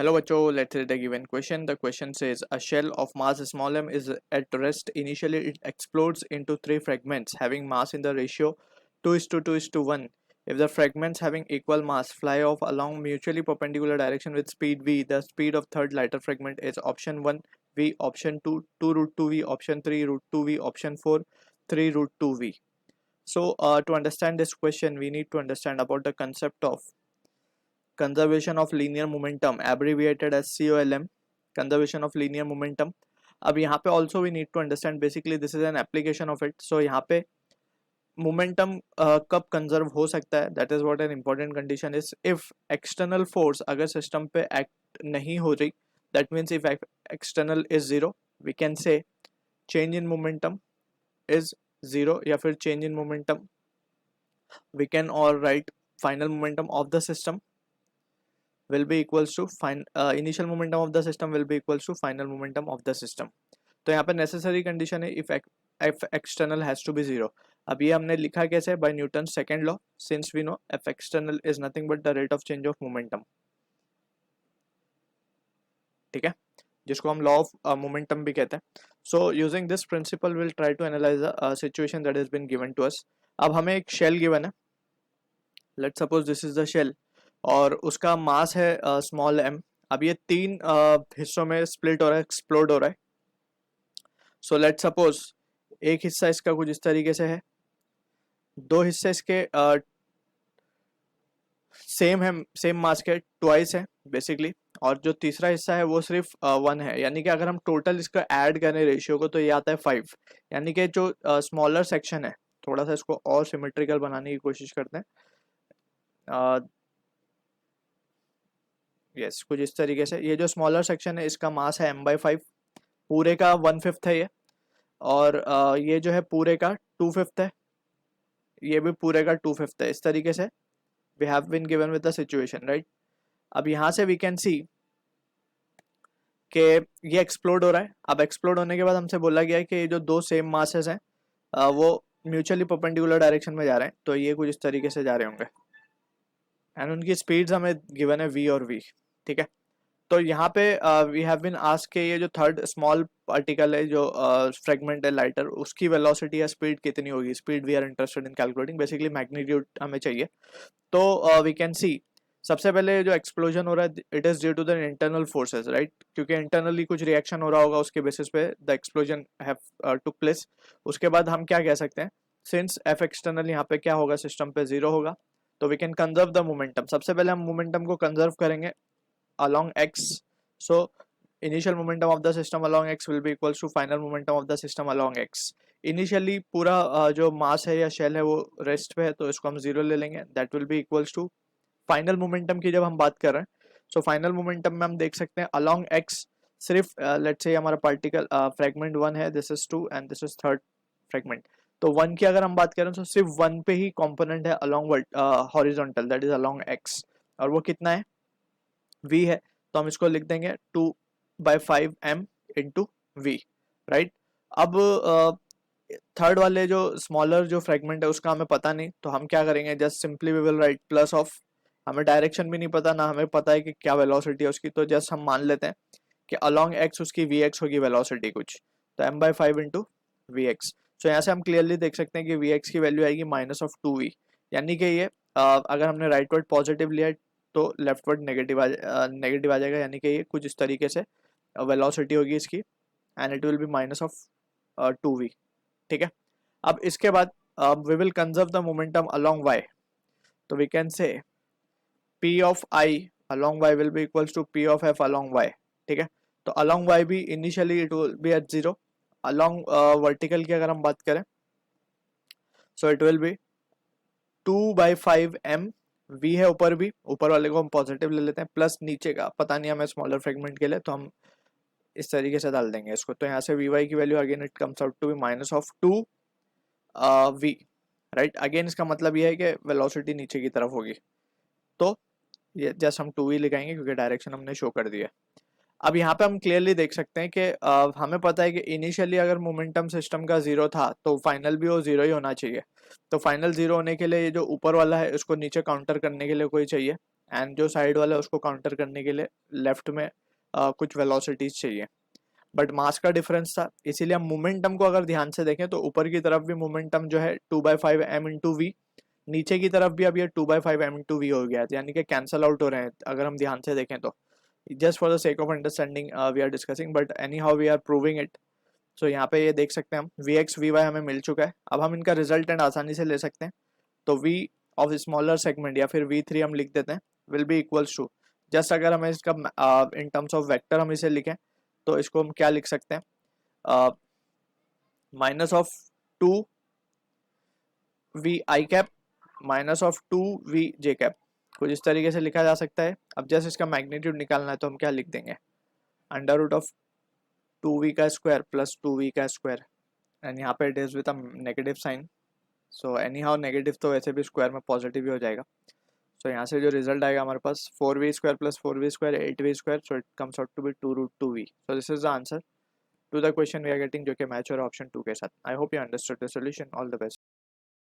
Hello बच्चों, let's read the given question. The question says a shell of mass small m is at rest. Initially it explodes into three fragments having mass in the ratio 2:2:1. If the fragments having equal mass fly off along mutually perpendicular direction with speed v, the speed of third lighter fragment is option 1 v, option 2 2 root 2 v, option 3 root 2 v, option 4 3 root 2 v. So to understand this question we need to understand about the concept of conservation of linear momentum, abbreviated as COLM, conservation of linear momentum. अब यहाँ पे also we need to understand basically this is an application of it. So यहाँ पे momentum कब conserve हो सकता है, that is what an important condition is. If external force अगर system पे act नहीं हो रही, that means if external is zero, we can say change in momentum is zero, या फिर change in momentum we can all write final momentum of the system will be equals to initial momentum of the system will be equals to final momentum of the system. तो यहाँ पे necessary condition है if external has to be zero. अब ये हमने लिखा कैसे, by Newton's second law, since we know f external is nothing but the rate of change of momentum. ठीक है, जिसको हम law of momentum भी कहते हैं. So using this principle we'll try to analyze a situation that has been given to us. अब हमें एक shell given है, let's suppose this is the shell और उसका मास है स्मॉल m. अब ये तीन हिस्सों में स्प्लिट हो रहा है, एक्सप्लोड हो रहा है. सो लेट्स सपोज एक हिस्सा इसका कुछ इस तरीके से है, दो हिस्से इसके सेम है, सेम मास के ट्वाइस है बेसिकली, और जो तीसरा हिस्सा है वो सिर्फ 1 है. यानी कि अगर हम टोटल इसका ऐड करें रेशियो को तो ये आता है 5. यानी कि जो स्मॉलर सेक्शन है, थोड़ा सा इसको और सिमेट्रिकल बनाने की कोशिश करते हैं. यस कुछ इस तरीके से, ये जो स्मॉलर सेक्शन है इसका मास है m/5, पूरे का 1/5 है ये, और ये जो है पूरे का 2/5 है, ये भी पूरे का 2/5 है. इस तरीके से we have been given with the situation, right. अब यहाँ से वी कैन सी कि ये एक्सप्लोड हो रहा है. अब एक्सप्लोड होने के बाद हमसे बोला गया है कि ये जो दो सेम मासेस हैं वो म्यूचुअली परपेंडिकुलर डायरेक्शन में जा रहे हैं. तो ये कुछ इस तरीके से जा रहे होंगे एंड उनकी स्पीड्स हमें गिवन है v और v. ठीक है, तो यहाँ पे वी हैव बीन आस्क्ड के ये जो थर्ड स्मॉल पार्टिकल है, जो फ्रेगमेंट है लाइटर, उसकी वेलोसिटी या स्पीड कितनी होगी. Speed we are interested in calculating, basically magnitude हमें चाहिए. तो वी कैन सी सबसे पहले जो एक्सप्लोजन हो रहा है it is due to the internal forces, right, क्योंकि इंटरनली कुछ रिएक्शन हो रहा होगा, उसके बेसिस पे the explosion have took place. उसके बाद हम क्या कह सकते हैं, सिंस एफ एक्सटर्नल यहाँ पे क्या होगा, सिस्टम पे जीरो होगा, तो we can conserve the momentum. सबसे पहले हम मोमेंटम को कंजर्व करेंगे along x. So initial momentum of the system along x will be equals to final momentum of the system along x. Initially पूरा जो मास है या शेल है वो रेस्ट पे है, तो इसको हम जीरो ले लेंगे. that will be equals to final momentum की जब हम बात कर रहे हैं. सो फाइनल मोमेंटम में हम देख सकते हैं along x सिर्फ लेट्स से हमारा पार्टिकल फ्रेगमेंट 1 है, this is 2 and this is third fragment. तो 1 की अगर हम बात करें तो सिर्फ 1 पे ही कंपोनेंट है along horizontal, that is along x, और वो कितना है, v है. तो हम इसको लिख देंगे 2/5m इंटू v, राइट. अब थर्ड वाले जो स्मॉलर जो फ्रेगमेंट है उसका हमें पता नहीं, तो हम क्या करेंगे, just simply we will write plus of. हमें डायरेक्शन भी नहीं पता, ना हमें पता है कि क्या वेलोसिटी है उसकी, तो जस्ट हम मान लेते हैं कि अलॉन्ग x उसकी vx होगी वेलोसिटी कुछ, तो m/5 इंटू vx. सो यहाँ से हम क्लियरली देख सकते हैं कि vx की वैल्यू आएगी -2v. यानी कि ये अगर हमने राइट वर्ड पॉजिटिव लिया तो लेफ्ट वर्ड नेगेटिव आ जाएगा. यानी कि ये कुछ इस तरीके से वेलोसिटी होगी इसकी and it will B -2v. ठीक है, अब इसके बाद we will conserve the momentum along y. तो we can say p of i along y will be equals to p of f along y. ठीक है, तो अलोंग y भी initially it will be at 0. Along vertical की अगर हम बात करें so it will be 2/5m. v है ऊपर भी, ऊपर वाले को हम पॉजिटिव ले लेते हैं, प्लस नीचे का पता नहीं हमें स्मॉलर फ्रेगमेंट के लिए, तो हम इस तरीके से डाल देंगे इसको. तो यहाँ से vy की value again it comes out to be -2v, right. Again इसका मतलब ये है कि वेलोसिटी नीचे की तरफ होगी, तो ये जस्ट हम 2v लिखाएंगे क्योंकि डायरेक्शन हमने शो कर दिया. अब यहाँ पे हम क्लियरली देख सकते हैं कि हमें पता है कि इनिशियली अगर मोमेंटम सिस्टम का 0 था तो फाइनल भी वो 0 ही होना चाहिए. तो फाइनल 0 होने के लिए ये जो ऊपर वाला है उसको नीचे काउंटर करने के लिए कोई चाहिए, एंड जो साइड वाला है उसको काउंटर करने के लिए लेफ्ट में कुछ वेलोसिटीज चाहिए, बट मास का डिफरेंस था, इसीलिए हम मोमेंटम को अगर ध्यान से देखें तो ऊपर की तरफ भी मोमेंटम जो है 2/5 m इंटू वी, नीचे की तरफ भी अब ये 2/5 m इंटू वी हो गया है, यानी कि कैंसल आउट हो रहे हैं अगर हम ध्यान से देखें तो। Just for the sake of understanding we are discussing, but anyhow we are proving it. So यहाँ पे ये देख सकते हैं हम वी एक्स वी वाई हमें मिल चुका है, अब हम इनका रिजल्टेंट आसानी से ले सकते हैं। तो वी ऑफ स्मॉलर सेगमेंट या फिर V3 हम लिख देते हैं will be equals to, just अगर हमें इसका इन टर्म्स ऑफ वेक्टर हम इसे लिखें तो इसको हम क्या लिख सकते हैं, minus of 2V_i minus of 2V_j, कुछ इस तरीके से लिखा जा सकता है। अब जैसे इसका मैग्नीट्यूड निकालना है तो हम क्या लिख देंगे, अंडर रूट ऑफ 2V का स्क्वायर प्लस 2V का स्क्वायर, एंड यहाँ पे it is with a negative sign. So anyhow negative तो वैसे भी स्क्वायर में पॉजिटिव ही हो जाएगा। सो यहाँ से जो रिजल्ट आएगा हमारे पास 4V² plus 4V², 8V², so it comes out to be 2√2V। So this is the answer to the question we are getting, जो कि मैच हो रहा है ऑप्शन 2 के साथ। I hope you understood the solution. All the best.